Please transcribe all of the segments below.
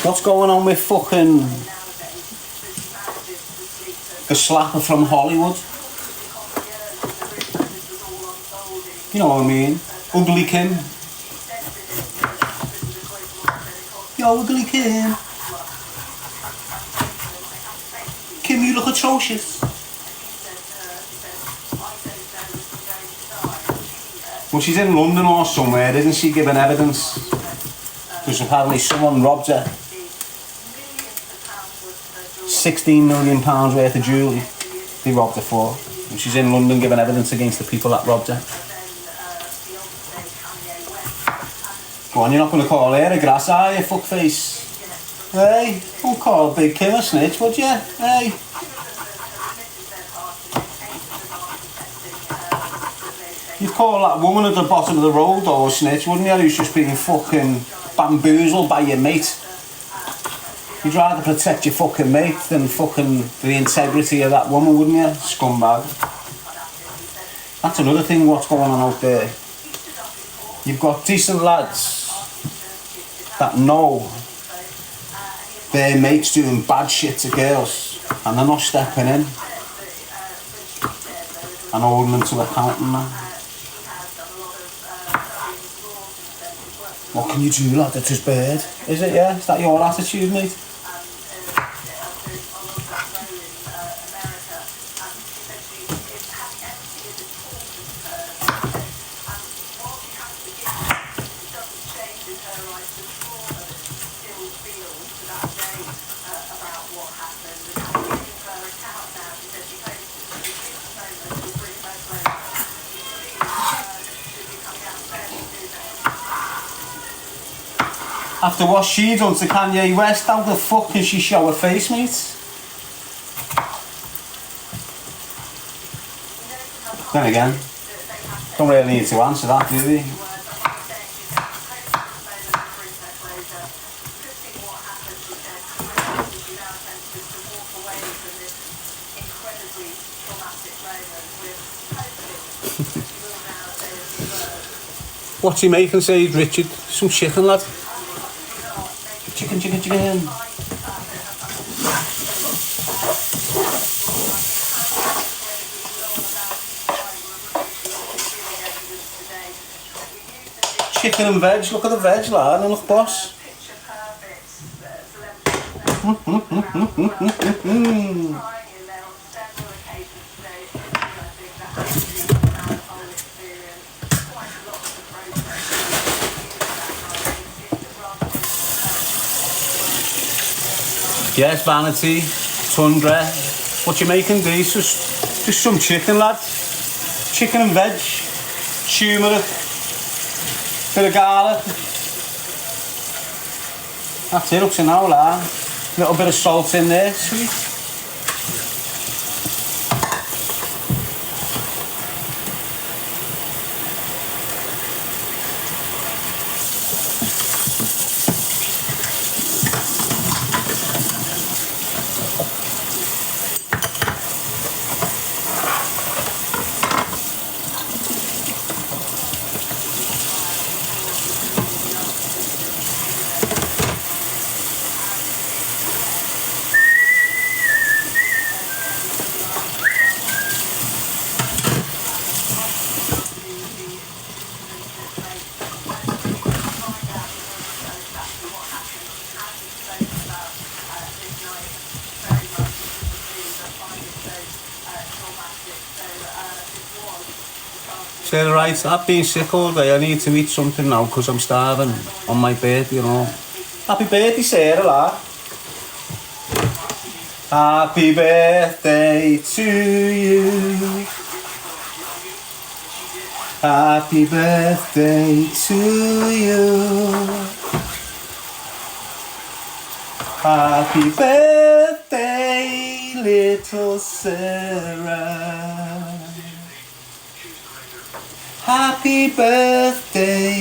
What's going on with fucking the slapper from Hollywood? You know what I mean? Ugly Kim. Yo, Ugly Kim. Kim, you look atrocious. Well, she's in London or somewhere, isn't she, giving evidence? Because apparently someone robbed her. £16 million worth of jewellery they robbed her for. And she's in London giving evidence against the people that robbed her. Go on, you're not going to call her a grass, are you, fuckface? Hey, don't call Big Kim a snitch, would you? Hey. You'd call that woman at the bottom of the road though a snitch, wouldn't you? Who's just being fucking bamboozled by your mate. You'd rather protect your fucking mate than fucking the integrity of that woman, wouldn't you? Scumbag. That's another thing, what's going on out there. You've got decent lads that know their mates doing bad shit to girls and they're not stepping in and holding them to account and that. What can you do, lad? It's his bird. Is it, yeah? Is that your attitude, mate? After what she done to Kanye West, how the fuck can she show her face, mate? Then again, don't really need to answer that, do they? What's he making, say, Richard? Some chicken, lad. Chicken, chicken, chicken. Chicken and veg, look at the veg, lad, and look, boss. Yes, vanity, tundra. What you making, these? Just some chicken, lad. Chicken and veg, turmeric, bit of garlic. That's it, up to now, lad. Little bit of salt in there, sweet. Say, right, I've been sick all day, I need to eat something now because I'm starving on my birthday, you know. Happy birthday, Sarah, lad. Happy birthday to you. Happy birthday to you. Happy birthday, little Sarah. Happy birthday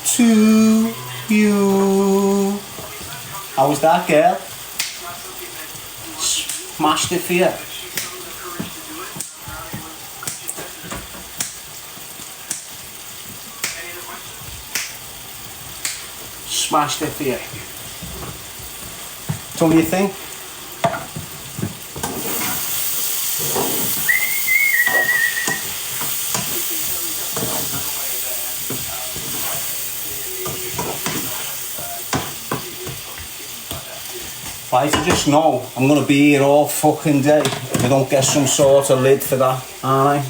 to You. How was that, girl? Smashed it for you. Smashed it for you. Tell me you think. Right, I just know I'm going to be here all fucking day if I don't get some sort of lid for that, aren't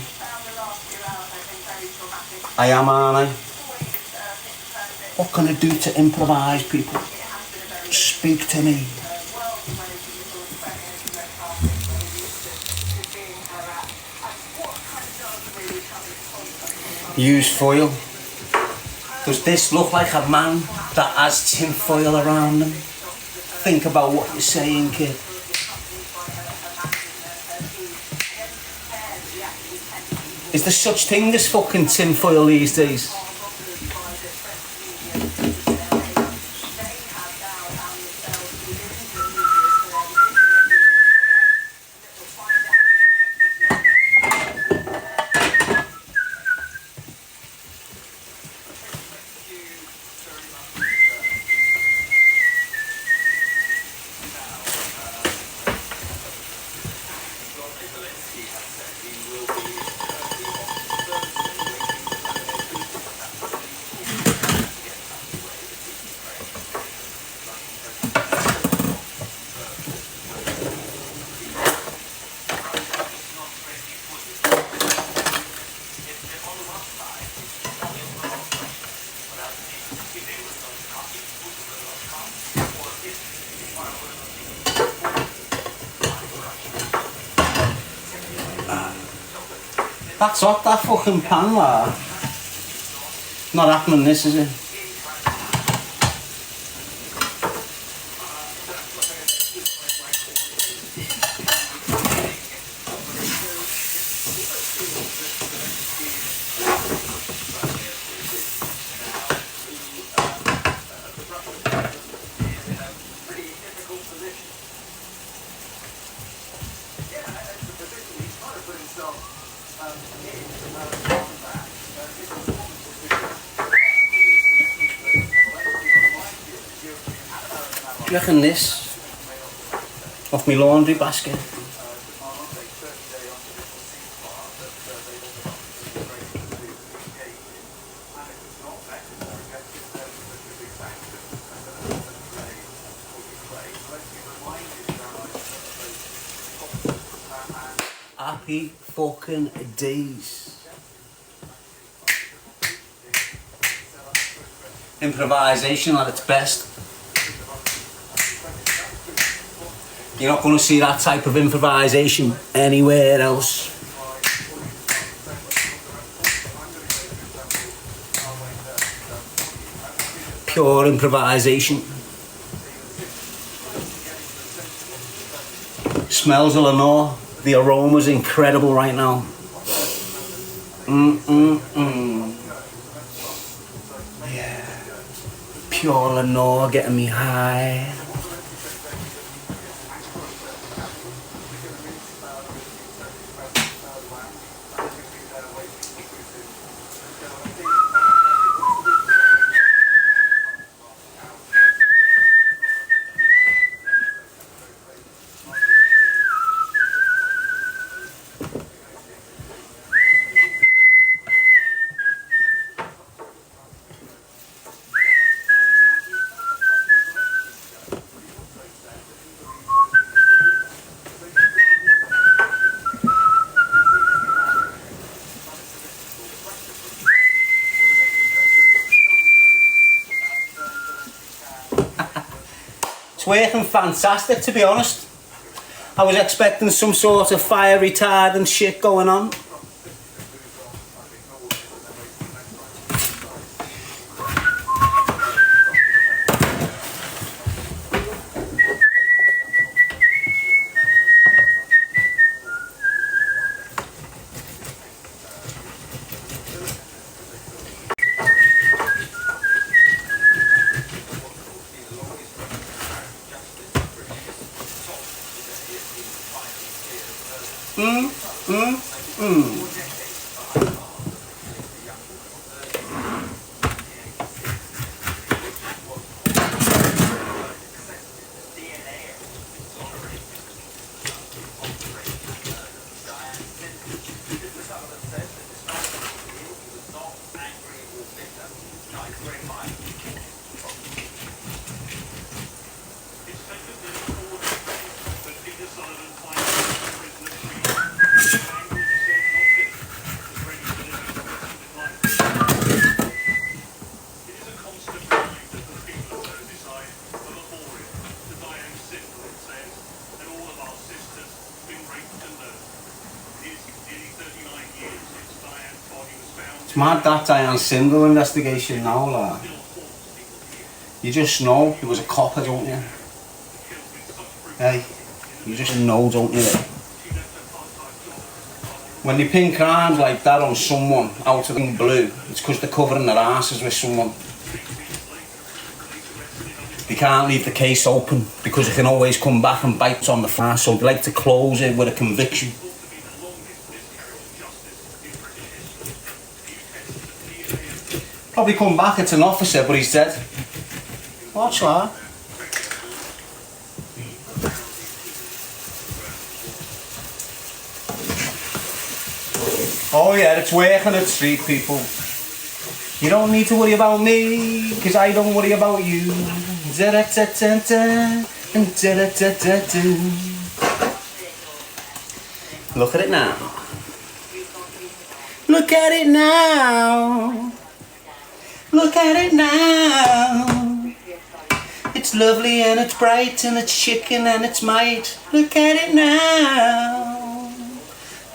I? I am, aren't I? What can I do to improvise, people? Speak to me. Use foil. Does this look like a man that has tin foil around them? Think about what you're saying, kid. Is there such thing as fucking tin foil these days? That's hot, that fucking pan, like. Not happening, this, is it? Do you reckon this off my laundry basket? Happy fucking days. Improvisation at its best. You're not going to see that type of improvisation anywhere else. Pure improvisation. Smells of Lenore. The aroma's incredible right now. Yeah. Pure Lenore getting me high. It's working fantastic, to be honest. I was expecting some sort of fire retardant shit going on. It's mad that Diane Sindel investigation now, like. You just know he was a copper, don't you? Hey, you just know, don't you? When you pin crimes like that on someone out of the blue, it's because they're covering their asses with someone. They can't leave the case open because it can always come back and bite on the fast, so they like to close it with a conviction. Probably come back, it's an officer, but he's dead. Watch that. Oh yeah, it's working at street, people. You don't need to worry about me, cause I don't worry about you. Look at it now. Look at it now. Look at it now. It's lovely and it's bright and it's chicken and it's might. Look at it now.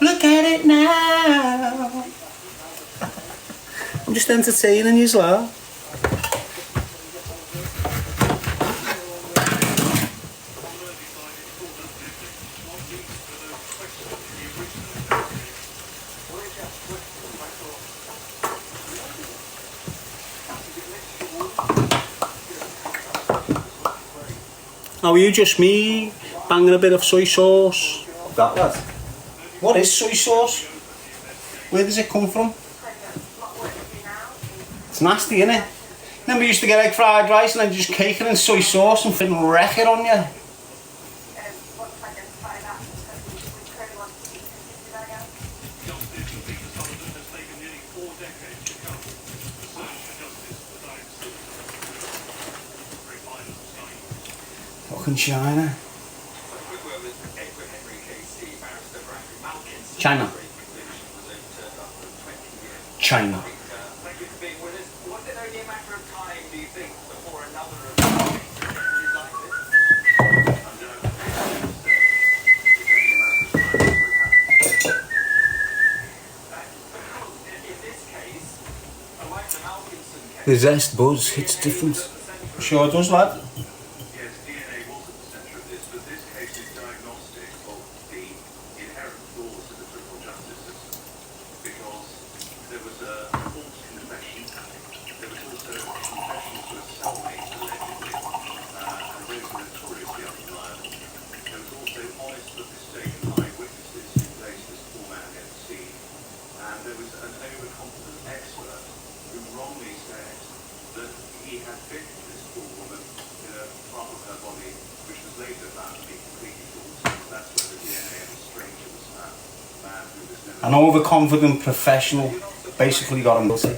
Look at it now. I'm just entertaining you, slow. Now, are you just me banging a bit of soy sauce? That lad. What is soy sauce? Where does it come from? It's nasty, innit? Then we used to get egg fried rice and then just cake it in soy sauce and fucking wreck it on you. Fucking China. China. China. The zest buzz hits different. Sure it does, lad. An overconfident professional basically got him guilty.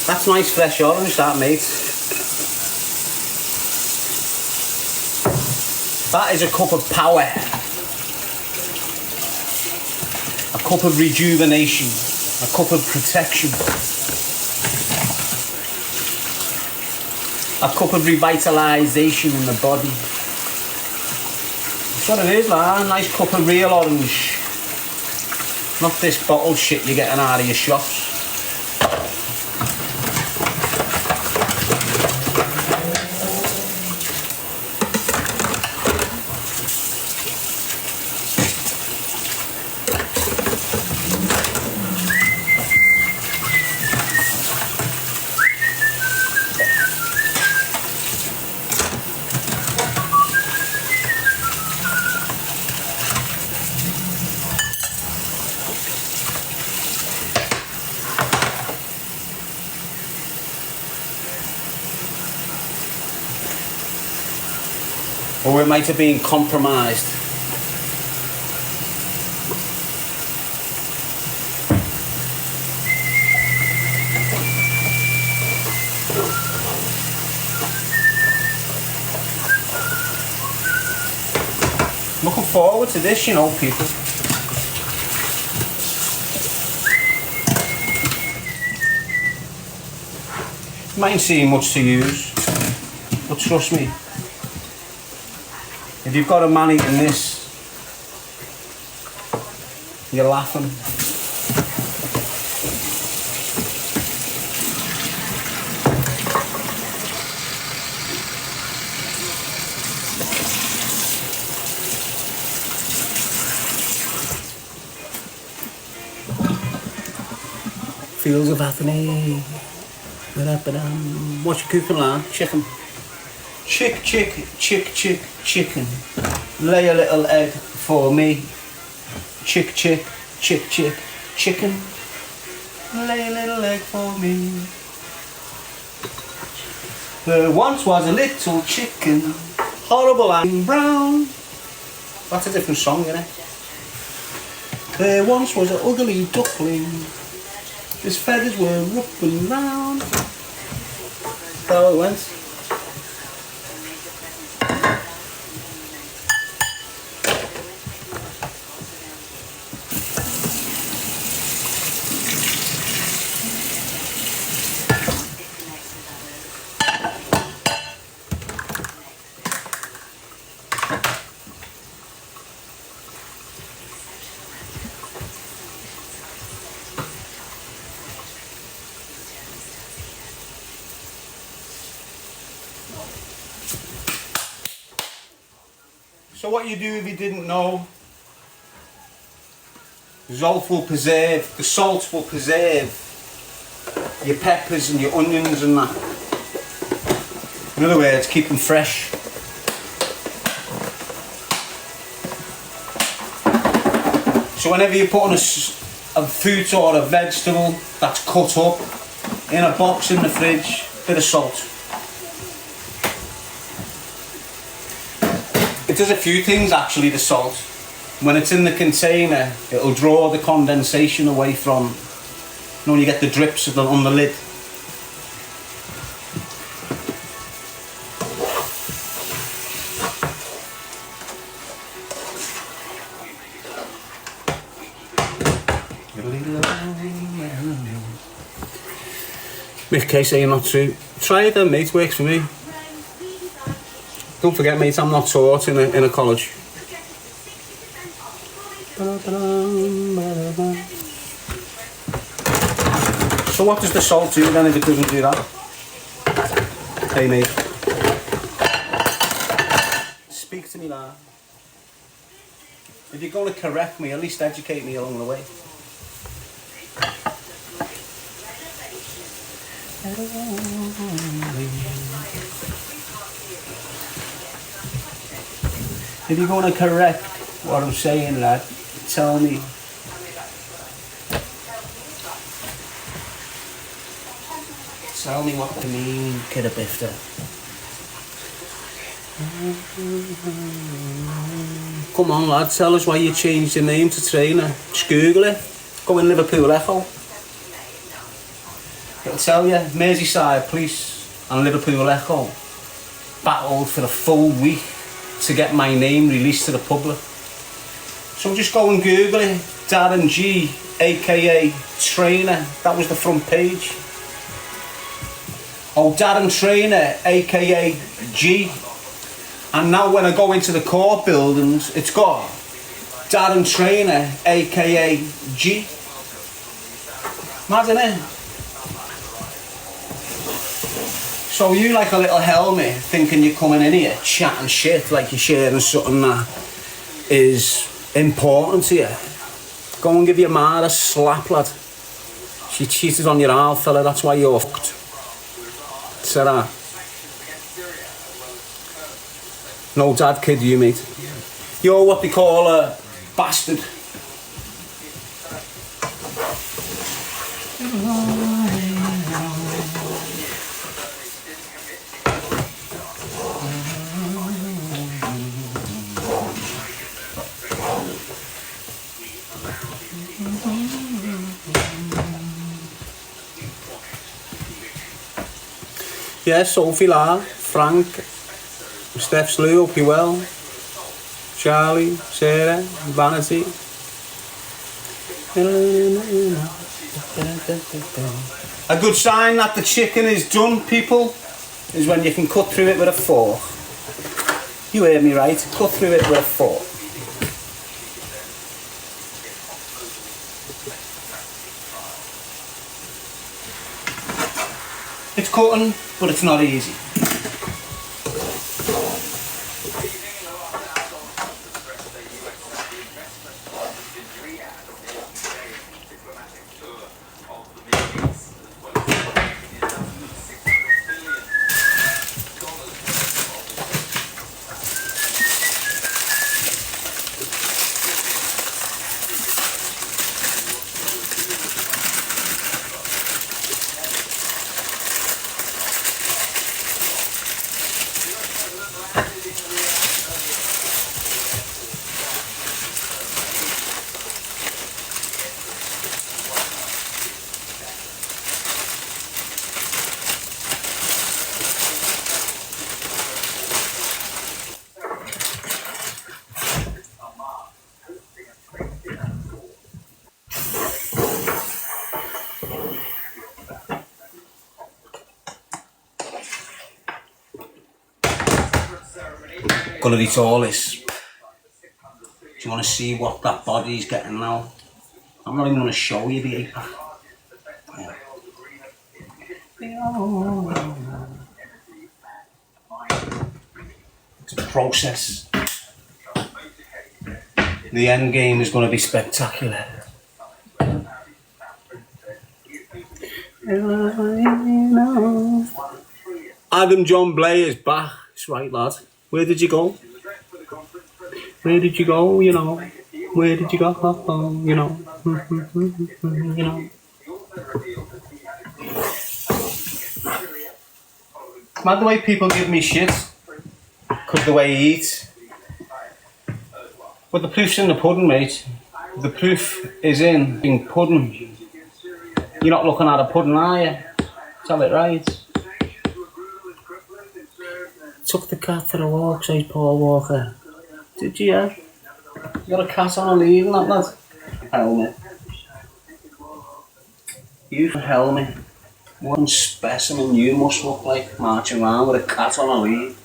That's nice fresh orange, that, mate. That is a cup of power, a cup of rejuvenation, a cup of protection, a cup of revitalisation in the body. That's what it is, man. A nice cup of real orange. Not this bottle shit you're getting out of your shops. Or it might have been compromised. Looking forward to this, you know, people. Mightn't seem much to use, but trust me, if you've got a man eating this, you're laughing. Fields of Athene. What's your cooking, lad? Chicken. Chicken. Lay a little egg for me. Chicken. Lay a little egg for me. There once was a little chicken, horrible and brown. That's a different song, isn't it? There once was an ugly duckling. His feathers were up and round. That's how it went. So what you do if you didn't know, the salt will preserve your peppers and your onions and that. In other words, keep them fresh. So whenever you're putting a fruit or a vegetable that's cut up in a box in the fridge, bit of salt. It does a few things actually, the salt. When it's in the container, it'll draw the condensation away from, you know, when you get the drips on the lid. Make case saying not true. Try it then, mate, works for me. Don't forget, mate, I'm not taught in a college. So what does the salt do then if it doesn't do that? Hey, mate. Speak to me now. If you're going to correct me, at least educate me along the way. If you're going to correct what I'm saying, lad, tell me. Tell me what to mean, kid of bifter. Come on, lad, tell us why you changed your name to Trainer. Just Google it. Go in Liverpool Echo. It'll tell you, Merseyside Police and Liverpool Echo battled for a full week to get my name released to the public. So just go and Google it. Darren Gee, aka Trainer. That was the front page. Oh, Darren Trainer, aka G. And now when I go into the court buildings, it's got Darren Trainer, aka G. Mad, innit? So you like a little helmet thinking you're coming in here chatting shit like you're sharing something that is important to you. Go and give your ma a slap, lad. She cheated on your old fella, that's why you're fucked. Ta-ra. No dad kid you, mate. You're what they call a bastard. Yeah, Sophie La, Frank, Steph Slew, hope you well. Charlie, Sarah, Vanity. A good sign that the chicken is done, people, is when you can cut through it with a fork. You heard me right, cut through it with a fork. It's cutting, but it's not easy. Gonna eat all this. Do you want to see what that body's getting now? I'm not even going to show you the 8-pack. Yeah. It's a process. The end game is going to be spectacular. Adam John Blair is back. That's right, lad. Where did you go? Where did you go? You know. Where did you go? You know. You know. Mad the way people give me shit because the way he eats. But the proof's in the pudding, mate. The proof is in pudding. You're not looking at a pudding, are you? Tell it right. Took the cat for a walk, says Paul Walker. Did you, yeah? You got a cat on a lead and that, lad? Helmet. You helmet. One specimen you must look like, marching around with a cat on a lead.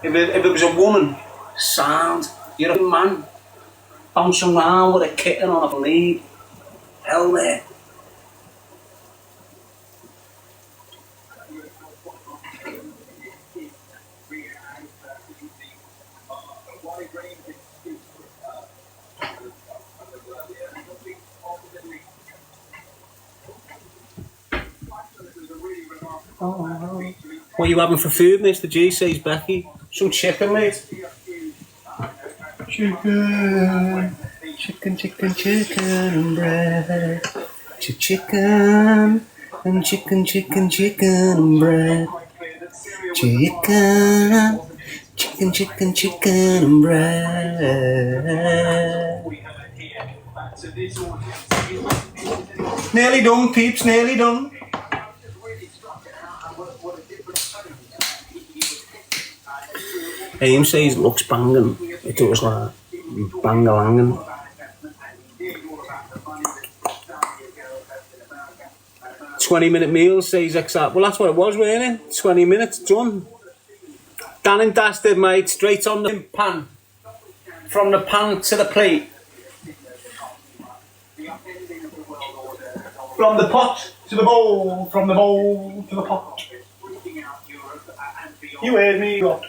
If it was a woman, sound. You're a man, bouncing around with a kitten on a lead. Helmet. Oh. What are you having for food, Mr. G, says Becky? Some chicken, mate. Chicken. Chicken, chicken, chicken and bread. Chicken. And chicken, chicken, chicken and bread. Chicken. Chicken, chicken, chicken and bread. Nearly done, peeps, nearly done. Aim says it looks banging. It does like bang-a-langing. "20-minute meal," says exact. Well, that's what it was, really. 20 minutes, done. Dan and dastard, mate. Straight on the pan. From the pan to the plate. From the pot to the bowl. From the bowl to the pot. You heard me, what?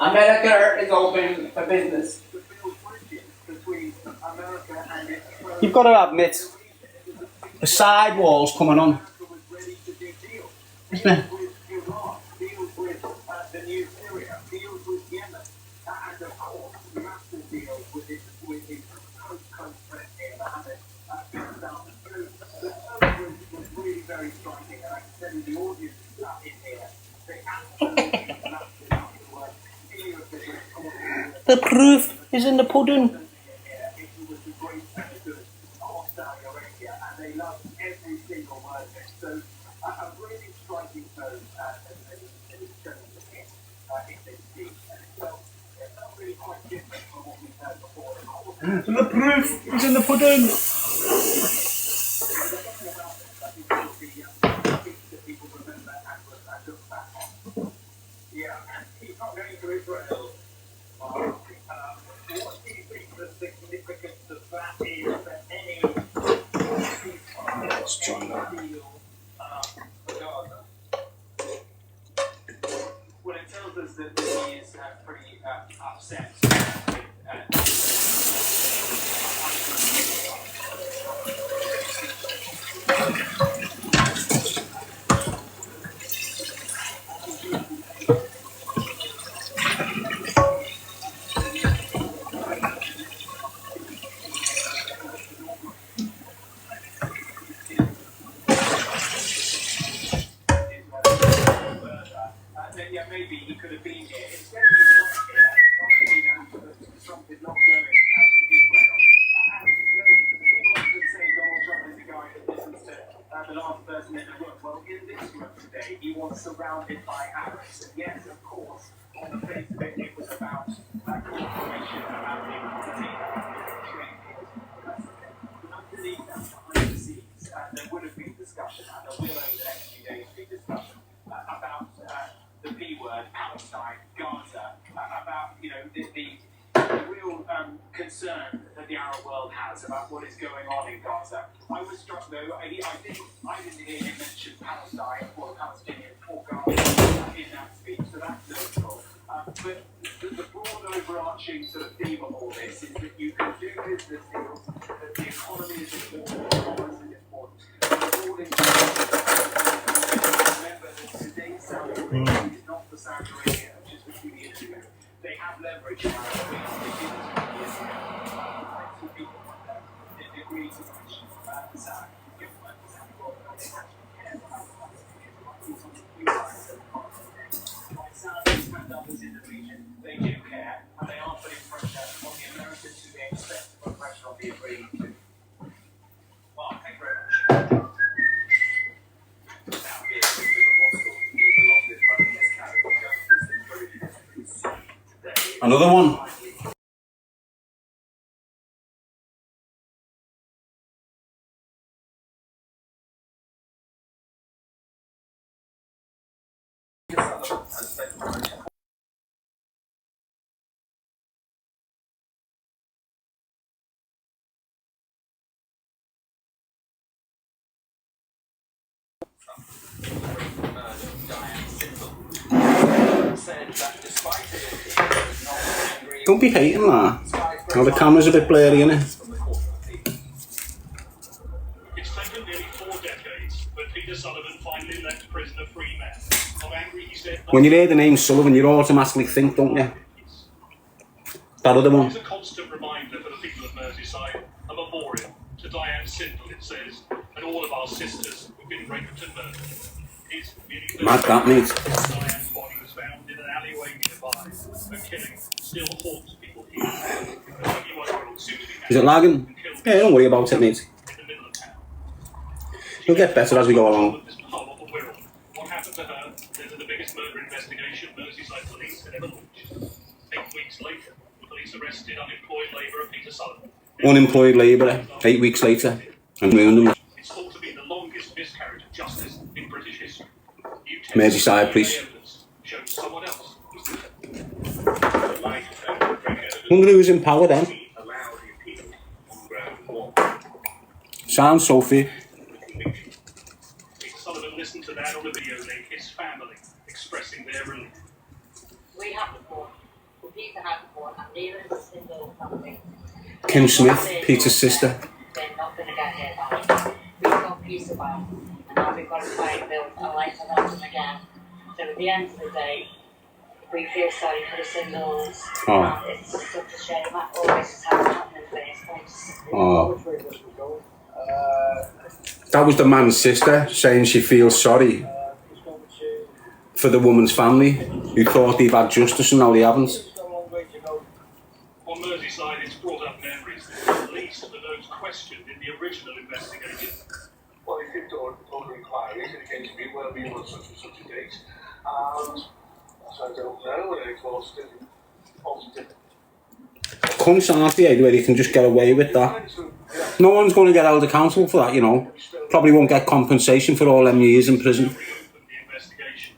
America is open for business. You've got to admit, the sidewall's coming on, isn't it? The proof is in the pudding. The proof is in the pudding. Yeah, he's not going to Israel. What do you think the significance of that is for any deal for Gaza? Well, it tells us that he is pretty upset. Yeah, maybe he could have been here. Instead, he's not here. Not only that, but Trump is not going to Israel. And people often say Donald Trump is the guy that listens to the last person in the room. Well, in this room today, he was surrounded by Arabs. And yes, of course, on the face of it, it was about cooperation, about the economy, trade deals. But underneath that, behind the scenes, there would have been discussion, and there will over the next few days be discussion about the P word, Palestine, Gaza, about the real concern that the Arab world has about what is going on in Gaza. I was struck though, I didn't hear him mention Palestine or the Palestinians or Gaza in that speech, so that's notable. But the broad overarching sort of theme of all this is that you can do business deals, that the economy is important, commerce is important, and all remember that today's Saudi Arabia is not the Saudi Arabia of just a few years ago. They have leverage now. They didn't 20 years ago. Thanks to people like that. They agreed to much the Saudi government. The Saudi government actually cares about the Palestinians. Like it's on the few sides of the continent. Like Saudis and others in the region, they do care and they are putting pressure on the Americans who they expect to put pressure on the agreement to. Well, thank you very much. Another one. Don't be hating that. Now the camera's a bit blurry, innit? It's taken nearly 4 decades, but Peter Sullivan finally left prison a free man. I'm angry, he said. When you hear the name Sullivan, you automatically think, don't you? That other one. It's a constant reminder for the people of Merseyside, a memorial to Diane Sindel, it says, and all of our sisters who've been raped and murdered. It's really Mad that, mate. Diane's body was found in an alleyway nearby. The killing still haunts people here. The 21-year-old soon to be Is it lagging? Yeah, don't worry about it, mate. in the middle of town. It'll get better as we go along. What happened to her led to the biggest murder investigation Merseyside police had ever launched. 8 weeks later, the police arrested unemployed labourer Peter Sullivan. Unemployed labourer, 8 weeks later, and ruined him. It's thought to be the longest miscarriage of justice in British history. Merseyside police. Showed someone else was the Wonder who's in power then. Sounds Sophie. Peter Sullivan listened to that on the video link, his family expressing their relief. We have the phone. Peter had the phone, and neither is a single family. Kim Smith, Peter's sister. They're not going to get hit out. We've got peace about, and now we've got to try and build a life around them again. So at the end of the day, we feel sorry for the singles. Oh. It's such a shame that all this is happening in the first place. Oh. That was the man's sister saying she feels sorry for the woman's family who thought they've had justice and now they haven't. On Merseyside, it's brought up memories that at least for those questioned in the original investigation. Well, they did order inquiries and it came to me, well, we want such and such a date. And so I don't know, and they closed it. cunts, aren't they, where you can just get away with that. No one's going to get held accountable for that, you know. Probably won't get compensation for all them years in prison. The investigation.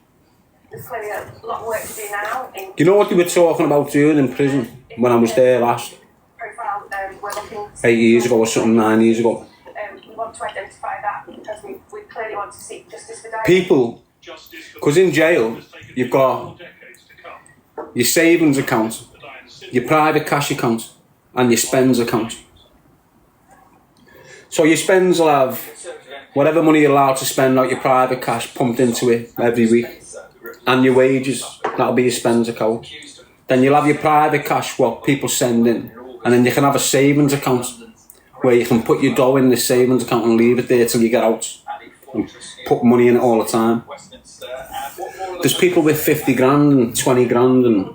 There's clearly a lot of work to do now. You know what they were talking about doing in prison when I was there last? Profile, we're looking 8 years ago or something, 9 years ago. we want to identify that because we clearly want to seek justice for Darren. People, because in jail, you've got your savings account, your private cash account, and your spends account. So your spends will have whatever money you're allowed to spend out your private cash pumped into it every week. And your wages, that'll be your spends account. Then you'll have your private cash, what people send in. And then you can have a savings account where you can put your dough in the savings account and leave it there till you get out. And put money in it all the time. There's people with 50 grand and 20 grand and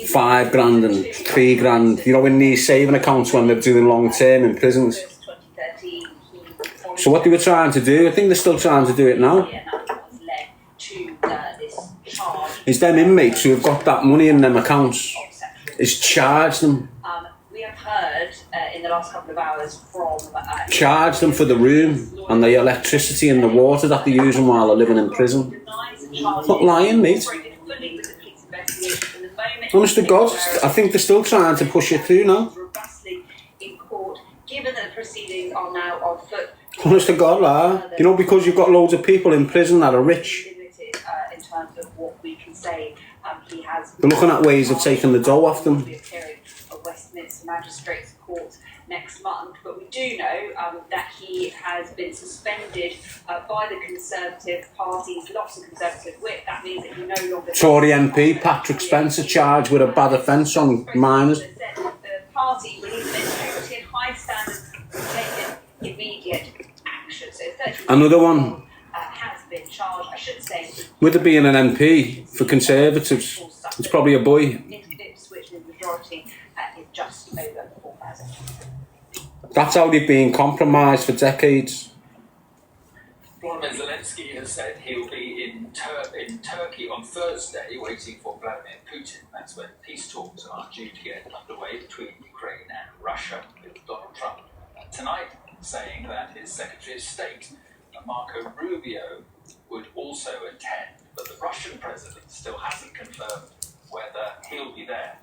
5 grand and 3 grand, you know, in these saving accounts when they're doing long term in prisons. So what they were trying to do, I think they're still trying to do it now, is them inmates who have got that money in them accounts, is charge them. We have heard in the last couple of hours from... charge them for the room and the electricity and the water that they're using while they're living in prison. Not lying, mate. Honest to God, I think they're still trying to push it through now. Given that the proceedings are now on foot. Honest to God, you know, because you've got loads of people in prison that are rich. Limited in terms of what we can say. He has. They're looking at ways of taking the dough off them. Westminster Magistrates Court next month, but we do know that he has been suspended by the Conservative Party's lots of Conservative whip. That means that he no longer. Tory MP Patrick Spencer charged with a bad offence on minors. The party released an integrity and high standards taken immediate action. So another one. Has been charged. I should say. With it being an MP for Conservatives, it's probably a boy. Which the majority is just over 4,000. That's how they've been compromised for decades. Vladimir Zelensky has said he'll be in Turkey on Thursday, waiting for Vladimir Putin. That's when peace talks are due to get underway between Ukraine and Russia, with Donald Trump tonight saying that his Secretary of State, Marco Rubio, would also attend, but the Russian president still hasn't confirmed whether he'll be there.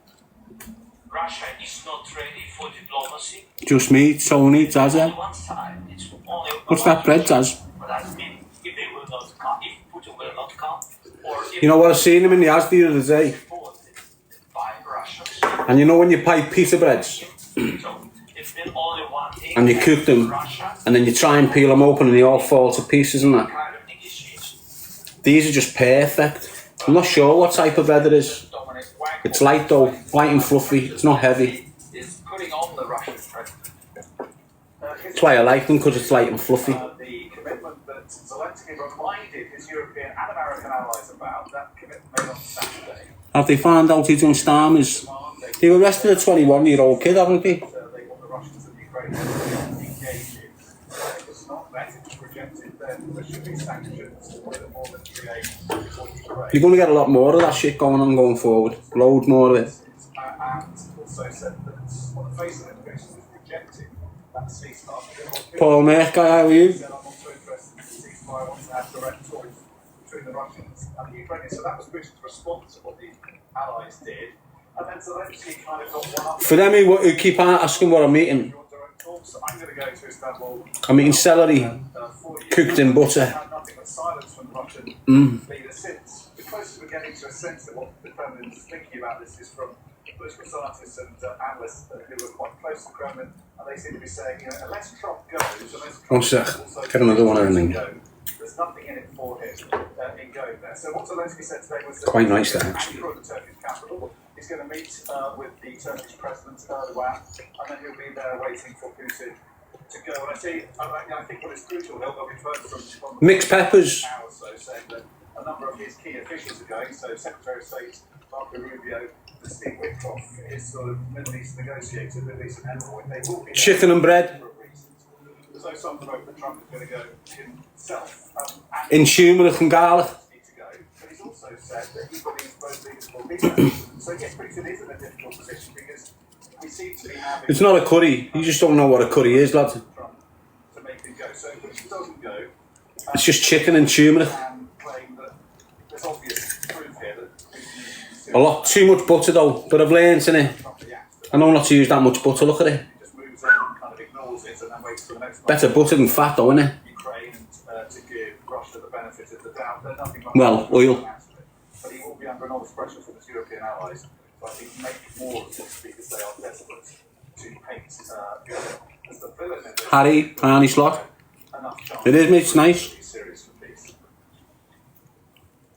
Russia is not ready for diplomacy. Just me, Tony, Zaza. On one side, it's only What's that bread, Zaz? But that means if they will not come, if Putin will not come, or if You know what, I seen him in the Asda the other day. by Russia. And you know when you buy pita breads So it's been only one thing. and you cook them Russia and then you try and peel them open and they all fall to pieces and that. kind of negotiation. These are just perfect. I'm not sure what type of bread it is. It's light though, light and fluffy, it's not heavy. Is putting on the Russian president. That's why I like them, because it's light and fluffy. The commitment that Zelensky reminded his European and American allies about, that commitment made on Saturday. Have they found out he's done Starmers? They arrested a 21-year-old kid, haven't they? They want the Russians and Ukraine to engage in. If it's not met, it's rejected, then there should be sanctions for more than 3 days for Ukraine. You're going to get a lot more of that shit going on going forward. Loads more of it. And also said that on the face of it, Putin was rejecting that ceasefire. Paul Merck, guy, how are you? Said, I'm not so interested in the ceasefire, I want to have direct talks between the Russians and the Ukrainians. So that was Putin's response to what the allies did. And then Zelensky kind of got one up. For them who keep asking what I'm eating, You want direct talks? I'm going to go to Istanbul. I'm eating celery For you. cooked in butter. Had nothing but silence from the Russian leader since. The closest we're getting to a sense of what the Kremlin is thinking about this is from political scientists and analysts who are quite close to the Kremlin, and they seem to be saying, you know, unless Trump goes, unless Trump One sec, also get another one in then. there's nothing in it for him in going there. So what Zelensky said today was that Quite nice there, he's actually. going to the Turkish capital. He's going to meet with the Turkish President Erdogan, and then he'll be there waiting for Putin to go. And I think what is crucial, they'll be heard from Mixed peppers. hours, so saying that a number of his key officials are going. So Secretary of State Marco Rubio, Steve Witkoff, his sort of Middle East negotiator, Middle East envoy. They will be Chicken and bread. There's no some hope that Trump is going to go himself. In turmeric and garlic. Need to go, but he's also also said that he believes both leaders will be there. So yes, Britain is in a difficult position because we seem to be having... It's not a curry. You just don't know what a curry is, lad. ...to make it go. So if Britain doesn't go... It's just chicken and turmeric. ...and claim that there's obvious proof here that... A lot too much butter though, but I've learned in it. I know not to use that much butter, look at it. ...just moves on and kind of ignores it and then waits for the next... Better butter than fat though, innit? ...Ukraine and to give Russia the benefit of the doubt. They're nothing like Well, oil. But he will be under enormous pressure from his European allies. So I think make more of this because they are desperate to paint as the villain in this. Harry, Arnie slot. Enough chance It is, mate, it's nice. to be serious for peace.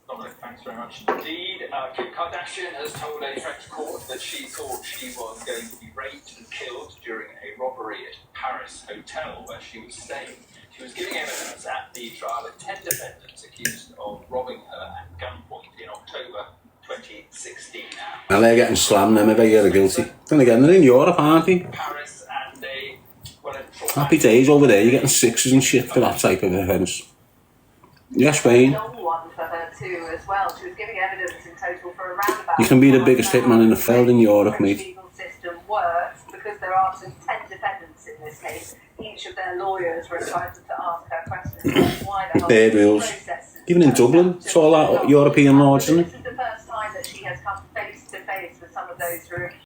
Dominic, thanks very much indeed. Kim Kardashian has told a French court that she thought she was going to be raped and killed during a robbery at Paris hotel where she was staying. She was giving evidence at the trial of 10 defendants accused of robbing her at gunpoint in October 2016. Now they're getting slammed, then maybe they're guilty. Then again, they're in Europe, aren't they? Paris and they... Well, Happy days over there, you're getting sixes and shit for that type of offence. Yeah, Spain. Long one for her too, as well. She was giving evidence in total for around about... You can be the biggest hitman in the field in Europe, French mate. legal system works because there are some 10 defendants in this case. Each of their lawyers were entitled to ask her questions. Why the whole Bad rules. process is Even in Dublin, it's all that European laws, isn't it?